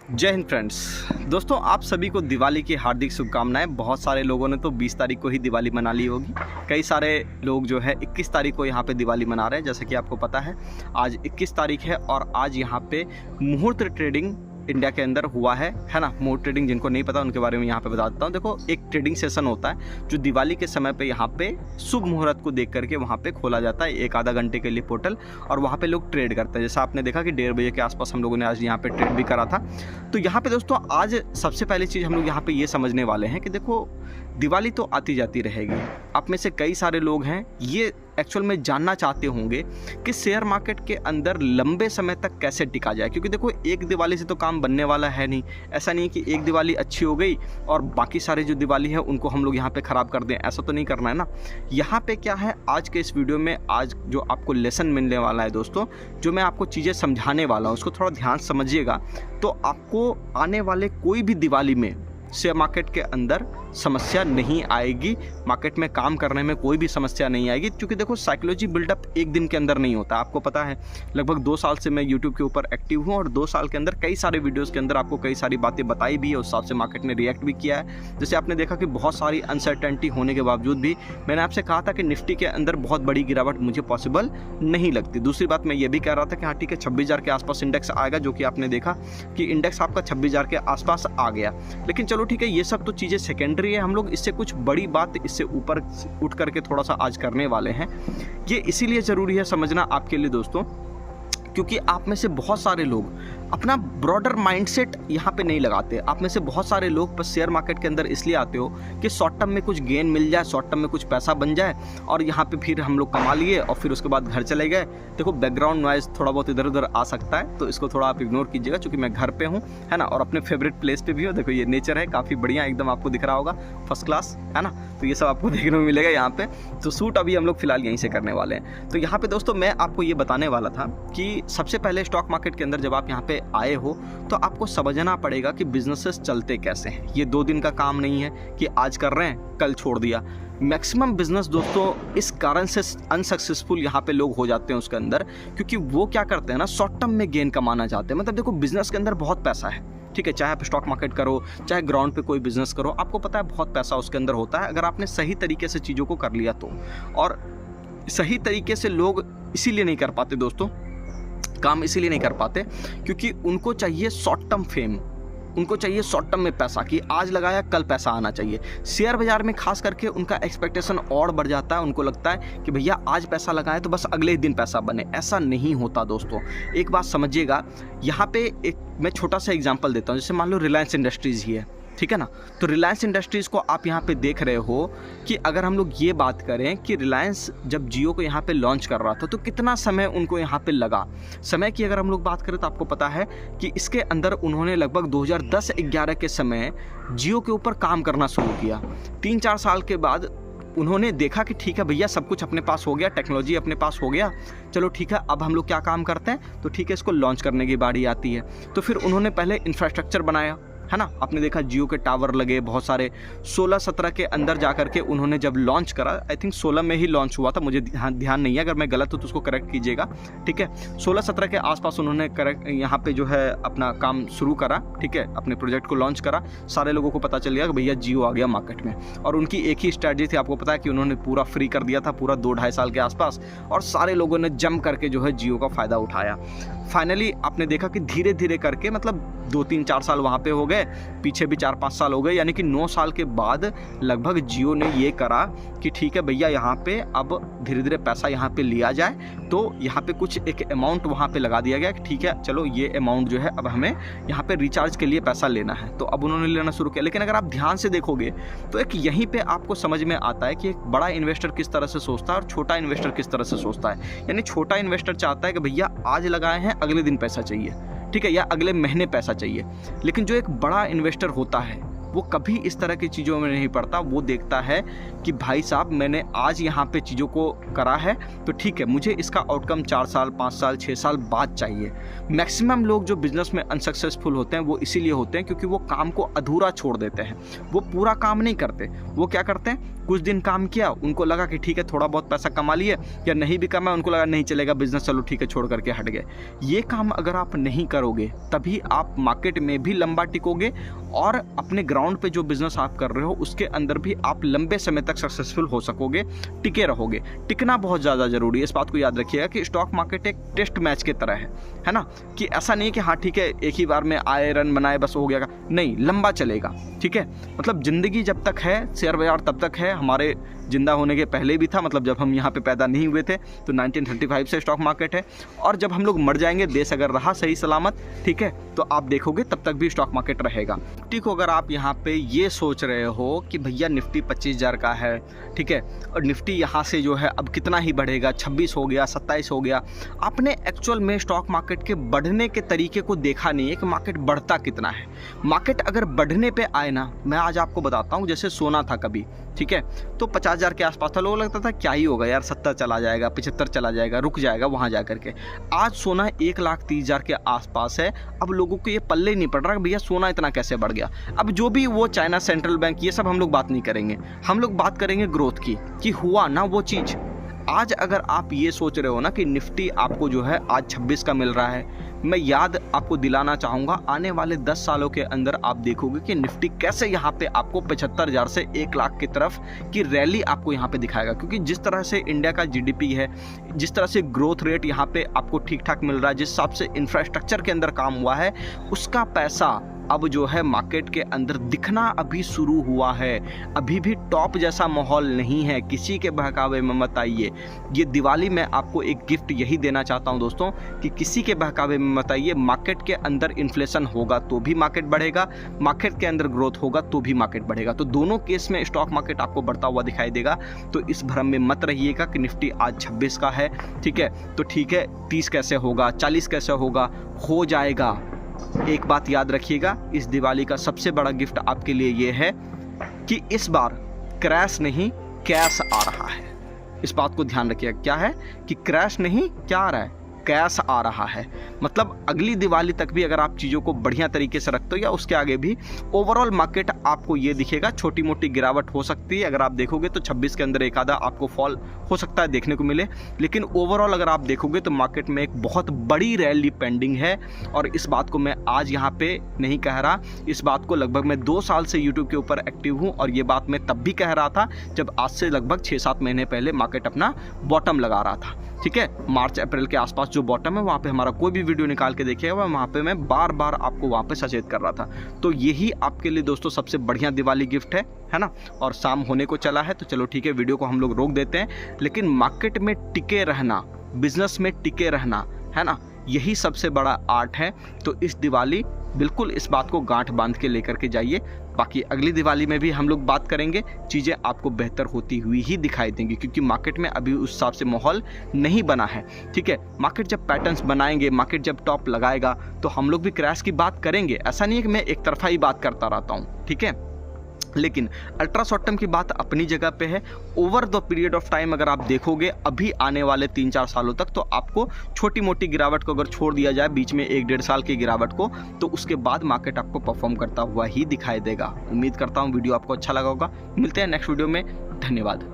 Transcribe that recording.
जय हिंद फ्रेंड्स। दोस्तों, आप सभी को दिवाली की हार्दिक शुभकामनाएं। बहुत सारे लोगों ने तो 20 तारीख को ही दिवाली मना ली होगी। कई सारे लोग जो है 21 तारीख को यहाँ पे दिवाली मना रहे हैं। जैसे कि आपको पता है आज 21 तारीख है और आज यहाँ पे मुहूर्त ट्रेडिंग इंडिया के अंदर हुआ है ना। मुहूर्त ट्रेडिंग जिनको नहीं पता उनके बारे में यहाँ पे बता देता हूँ। देखो, एक ट्रेडिंग सेशन होता है जो दिवाली के समय पे यहाँ पे शुभ मुहूर्त को देख करके वहाँ पे खोला जाता है, एक आधा घंटे के लिए पोर्टल, और वहाँ पे लोग ट्रेड करते हैं। जैसा आपने देखा कि 1:30 बजे के आसपास हम लोगों ने आज यहाँ पे ट्रेड भी करा था। तो यहाँ पे दोस्तों आज सबसे पहली चीज़ हम लोग यहाँ पे ये समझने वाले हैं कि देखो, दिवाली तो आती जाती रहेगी। आप में से कई सारे लोग हैं ये एक्चुअल में जानना चाहते होंगे कि शेयर मार्केट के अंदर लंबे समय तक कैसे टिका जाए, क्योंकि देखो एक दिवाली से तो काम बनने वाला है नहीं। ऐसा नहीं कि एक दिवाली अच्छी हो गई और बाकी सारे जो दिवाली है उनको हम लोग यहाँ पे ख़राब कर दें, ऐसा तो नहीं करना है ना। यहाँ पे क्या है, आज के इस वीडियो में आज जो आपको लेसन मिलने वाला है दोस्तों, जो मैं आपको चीज़ें समझाने वाला हूँ उसको थोड़ा ध्यान समझिएगा, तो आपको आने वाले कोई भी दिवाली में शेयर मार्केट के अंदर समस्या नहीं आएगी। मार्केट में काम करने में कोई भी समस्या नहीं आएगी, क्योंकि देखो साइकोलॉजी बिल्डअप एक दिन के अंदर नहीं होता। आपको पता है लगभग 2 साल से मैं यूट्यूब के ऊपर एक्टिव हूँ और 2 साल के अंदर कई सारे वीडियोस के अंदर आपको कई सारी बातें बताई भी है, उस हिसाब से मार्केट ने रिएक्ट भी किया है। जैसे आपने देखा कि बहुत सारी अनसर्टेनिटी होने के बावजूद भी मैंने आपसे कहा था कि निफ्टी के अंदर बहुत बड़ी गिरावट मुझे पॉसिबल नहीं लगती। दूसरी बात मैं ये भी कह रहा था कि हाँ ठीक है 26,000 के आसपास इंडेक्स आएगा, जो कि आपने देखा कि इंडेक्स आपका 26,000 के आसपास आ गया। लेकिन चलो ठीक है, ये सब तो चीज़ें सेकेंडरी है। हम लोग इससे कुछ बड़ी बात इससे ऊपर उठ करके थोड़ा सा आज करने वाले हैं। ये इसीलिए ज़रूरी है समझना आपके लिए दोस्तों, क्योंकि आप में से बहुत सारे लोग अपना ब्रॉडर माइंडसेट यहाँ पे नहीं लगाते। आप में से बहुत सारे लोग बस शेयर मार्केट के अंदर इसलिए आते हो कि शॉर्ट टर्म में कुछ गेन मिल जाए, शॉर्ट टर्म में कुछ पैसा बन जाए और यहाँ पे फिर हम लोग कमा लिए और फिर उसके बाद घर चले गए। देखो, बैकग्राउंड नॉइज़ थोड़ा बहुत इधर उधर आ सकता है, तो इसको थोड़ा आप इग्नोर कीजिएगा, क्योंकि मैं घर पे हूँ है ना, और अपने फेवरेट प्लेस पे भी हूँ। देखो ये नेचर है, काफ़ी बढ़िया एकदम आपको दिख रहा होगा, फर्स्ट क्लास है ना। तो ये सब आपको देखने को मिलेगा यहाँ पे। तो शूट अभी हम लोग फिलहाल यहीं से करने वाले हैं। तो यहाँ पे दोस्तों मैं आपको ये बताने वाला था कि सबसे पहले स्टॉक मार्केट के अंदर जब आप यहाँ पे आए हो तो आपको समझना पड़ेगा कि बिजनेसेस चलते कैसे हैं। ये 2 दिन का काम नहीं है कि आज कर रहे हैं कल छोड़ दिया। मैक्सिमम बिजनेस दोस्तों इस कारण से अनसक्सेसफुल यहाँ पे लोग हो जाते हैं उसके अंदर, क्योंकि वो क्या करते हैं ना, शॉर्ट टर्म में गेन कमाना चाहते हैं। मतलब देखो, बिजनेस के अंदर बहुत पैसा है, ठीक है, चाहे आप स्टॉक मार्केट करो चाहे ग्राउंड पे कोई बिजनेस करो, आपको पता है बहुत पैसा उसके अंदर होता है अगर आपने सही तरीके से चीज़ों को कर लिया तो। और सही तरीके से लोग इसीलिए नहीं कर पाते दोस्तों, काम इसीलिए नहीं कर पाते क्योंकि उनको चाहिए शॉर्ट टर्म फेम, उनको चाहिए शॉर्ट टर्म में पैसा, कि आज लगाया कल पैसा आना चाहिए। शेयर बाजार में खास करके उनका एक्सपेक्टेशन और बढ़ जाता है। उनको लगता है कि भैया आज पैसा लगाए तो बस अगले ही दिन पैसा बने। ऐसा नहीं होता दोस्तों। एक बात समझिएगा, यहाँ पे एक मैं छोटा सा एग्जांपल देता हूँ। जैसे मान लो रिलायंस इंडस्ट्रीज़ ही है, ठीक है ना। तो रिलायंस इंडस्ट्रीज़ को आप यहाँ पे देख रहे हो कि अगर हम लोग ये बात करें कि रिलायंस जब जियो को यहाँ पे लॉन्च कर रहा था तो कितना समय उनको यहाँ पे लगा। समय की अगर हम लोग बात करें तो आपको पता है कि इसके अंदर उन्होंने लगभग 2010-11 के समय जियो के ऊपर काम करना शुरू किया। 3-4 साल के बाद उन्होंने देखा कि ठीक है भैया, सब कुछ अपने पास हो गया, टेक्नोलॉजी अपने पास हो गया, चलो ठीक है अब हम लोग क्या काम करते हैं, तो ठीक है इसको लॉन्च करने की बारी आती है। तो फिर उन्होंने पहले इंफ्रास्ट्रक्चर बनाया, है ना। आपने देखा जियो के टावर लगे बहुत सारे। 16-17 के अंदर जा करके उन्होंने जब लॉन्च करा, आई थिंक 16 में ही लॉन्च हुआ था, मुझे ध्यान नहीं है, अगर मैं गलत हूँ तो उसको करेक्ट कीजिएगा, ठीक है। 16-17 के आसपास उन्होंने यहाँ पे जो है अपना काम शुरू करा, ठीक है, अपने प्रोजेक्ट को लॉन्च करा। सारे लोगों को पता चल गया कि भैया जियो आ गया मार्केट में, और उनकी एक ही स्ट्रैटेजी थी, आपको पता है कि उन्होंने पूरा फ्री कर दिया था पूरा 2-2.5 साल के आसपास, और सारे लोगों ने जम करके जो है जियो का फ़ायदा उठाया। फाइनली आपने देखा कि धीरे धीरे करके मतलब 2-3-4 साल वहाँ पे हो गए, पीछे भी 4-5 साल हो गए, यानी कि 9 साल के बाद लगभग जियो ने ये करा कि ठीक है भैया यहाँ पे अब धीरे धीरे पैसा यहाँ पे लिया जाए। तो यहाँ पे कुछ एक अमाउंट वहाँ पे लगा दिया गया कि ठीक है चलो ये अमाउंट जो है अब हमें यहाँ पे रिचार्ज के लिए पैसा लेना है। तो अब उन्होंने लेना शुरू किया। लेकिन अगर आप ध्यान से देखोगे तो एक यहीं पे आपको समझ में आता है कि एक बड़ा इन्वेस्टर किस तरह से सोचता है और छोटा इन्वेस्टर किस तरह से सोचता है। यानी छोटा इन्वेस्टर चाहता है कि भैया आज लगाए हैं अगले दिन पैसा चाहिए, ठीक है, या अगले महीने पैसा चाहिए। लेकिन जो एक बड़ा इन्वेस्टर होता है वो कभी इस तरह की चीज़ों में नहीं पड़ता। वो देखता है कि भाई साहब मैंने आज यहाँ पे चीज़ों को करा है तो ठीक है, मुझे इसका आउटकम 4 साल 5 साल 6 साल बाद चाहिए। मैक्सिमम लोग जो बिजनेस में अनसक्सेसफुल होते हैं वो इसीलिए होते हैं क्योंकि वो काम को अधूरा छोड़ देते हैं। वो पूरा काम नहीं करते। वो क्या करते हैं, कुछ दिन काम किया, उनको लगा कि ठीक है थोड़ा बहुत पैसा कमा लिए, या नहीं भी कमाया उनको लगा नहीं चलेगा बिजनेस, चलो ठीक है छोड़ करके हट गए। ये काम अगर आप नहीं करोगे तभी आप मार्केट में भी लंबा टिकोगे और अपने ग्राउंड पे जो बिजनेस आप कर रहे हो उसके अंदर भी आप लंबे समय तक सक्सेसफुल हो सकोगे, टिके रहोगे। टिकना बहुत ज़्यादा ज़रूरी है। इस बात को याद रखिएगा कि स्टॉक मार्केट एक टेस्ट मैच की तरह है ना, कि ऐसा नहीं कि हाँ ठीक है एक ही बार में आए रन बनाए बस हो गया, नहीं, लंबा चलेगा। ठीक है, मतलब ज़िंदगी जब तक है, शेयर बाजार तब तक है। हमारे जिंदा होने के पहले भी था, मतलब जब हम यहाँ पे पैदा नहीं हुए थे तो 1935 से स्टॉक मार्केट है, और जब हम लोग मर जाएंगे, देश अगर रहा सही सलामत, ठीक है, तो आप देखोगे तब तक भी स्टॉक मार्केट रहेगा। ठीक, अगर आप यहाँ पे ये सोच रहे हो कि भैया निफ्टी 25,000 का है, ठीक है, और निफ्टी यहाँ से जो है अब कितना ही बढ़ेगा, 26 हो गया, 27 हो गया, आपने एक्चुअल में स्टॉक मार्केट के बढ़ने के तरीके को देखा नहीं है कि मार्केट बढ़ता कितना है। मार्केट अगर बढ़ने पे आए ना, मैं आज आपको बताता हूँ, जैसे सोना था कभी, ठीक है, तो 50,000 के आसपास था, लोगों लगता था क्या ही होगा यार, 70 चला जाएगा, 75 चला जाएगा, रुक जाएगा वहाँ जा करके। आज सोना 1,30,000 के आसपास है। अब लोगों को ये पल्ले नहीं पड़ रहा कि भैया सोना इतना कैसे बढ़ गया। अब जो भी वो चाइना सेंट्रल बैंक, ये सब हम लोग बात नहीं करेंगे, हम लोग बात करेंगे ग्रोथ की, कि हुआ ना वो चीज़। आज अगर आप ये सोच रहे हो ना कि निफ्टी आपको जो है आज 26 का मिल रहा है, मैं याद आपको दिलाना चाहूँगा, आने वाले 10 सालों के अंदर आप देखोगे कि निफ्टी कैसे यहाँ पे आपको 75,000 से 1 लाख की तरफ की रैली आपको यहाँ पे दिखाएगा। क्योंकि जिस तरह से इंडिया का जीडीपी है, जिस तरह से ग्रोथ रेट यहाँ पे आपको ठीक ठाक मिल रहा है, जिस हिसाब से इंफ्रास्ट्रक्चर के अंदर काम हुआ है, उसका पैसा अब जो है मार्केट के अंदर दिखना अभी शुरू हुआ है। अभी भी टॉप जैसा माहौल नहीं है, किसी के बहकावे में मत आइए। ये दिवाली में आपको एक गिफ्ट यही देना चाहता हूं दोस्तों कि किसी के बहकावे में मत आइए। मार्केट के अंदर इन्फ्लेशन होगा तो भी मार्केट बढ़ेगा, मार्केट के अंदर ग्रोथ होगा तो भी मार्केट बढ़ेगा। तो दोनों केस में स्टॉक मार्केट आपको बढ़ता हुआ दिखाई देगा। तो इस भ्रम में मत रहिएगा कि निफ्टी आज 26 का है, ठीक है, तो ठीक है 30 कैसे होगा, 40 कैसे होगा, हो जाएगा। एक बात याद रखिएगा, इस दिवाली का सबसे बड़ा गिफ्ट आपके लिए ये है कि इस बार क्रैश नहीं कैश आ रहा है। इस बात को ध्यान रखिएगा, क्या है कि क्रैश नहीं, क्या आ रहा है, कैश आ रहा है। मतलब अगली दिवाली तक भी अगर आप चीज़ों को बढ़िया तरीके से रखते हो या उसके आगे भी, ओवरऑल मार्केट आपको ये दिखेगा, छोटी मोटी गिरावट हो सकती है। अगर आप देखोगे तो 26 के अंदर एक आधा आपको फॉल हो सकता है देखने को मिले, लेकिन ओवरऑल अगर आप देखोगे तो मार्केट में एक बहुत बड़ी रैली पेंडिंग है। और इस बात को मैं आज यहाँ पे नहीं कह रहा, इस बात को लगभग मैं 2 साल से यूट्यूब के ऊपर एक्टिव हूँ, और ये बात मैं तब भी कह रहा था जब आज से लगभग 6-7 महीने पहले मार्केट अपना बॉटम लगा रहा था। ठीक है, मार्च अप्रैल के आसपास जो बॉटम है वहाँ पे हमारा कोई भी वीडियो निकाल के देखिएगा, वहाँ पे मैं बार बार आपको वहाँ पे सचेत कर रहा था। तो यही आपके लिए दोस्तों सबसे बढ़िया दिवाली गिफ्ट है ना। और शाम होने को चला है तो चलो ठीक है, वीडियो को हम लोग रोक देते हैं, लेकिन मार्केट में टिके रहना, बिजनेस में टिके रहना, है ना, यही सबसे बड़ा आर्ट है। तो इस दिवाली बिल्कुल इस बात को गांठ बांध के लेकर के जाइए। बाकी अगली दिवाली में भी हम लोग बात करेंगे, चीज़ें आपको बेहतर होती हुई ही दिखाई देंगी, क्योंकि मार्केट में अभी उस हिसाब से माहौल नहीं बना है। ठीक है, मार्केट जब पैटर्न्स बनाएंगे, मार्केट जब टॉप लगाएगा तो हम लोग भी क्रैश की बात करेंगे। ऐसा नहीं है कि मैं एक तरफा ही बात करता रहता हूँ, ठीक है, लेकिन अल्ट्रा शॉर्ट टर्म की बात अपनी जगह पे है। Over the period of time अगर आप देखोगे अभी आने वाले 3-4 सालों तक, तो आपको छोटी मोटी गिरावट को अगर छोड़ दिया जाए बीच में 1-1.5 साल की गिरावट को, तो उसके बाद मार्केट आपको परफॉर्म करता हुआ ही दिखाई देगा। उम्मीद करता हूँ वीडियो आपको अच्छा लगा होगा। मिलते हैं नेक्स्ट वीडियो में, धन्यवाद।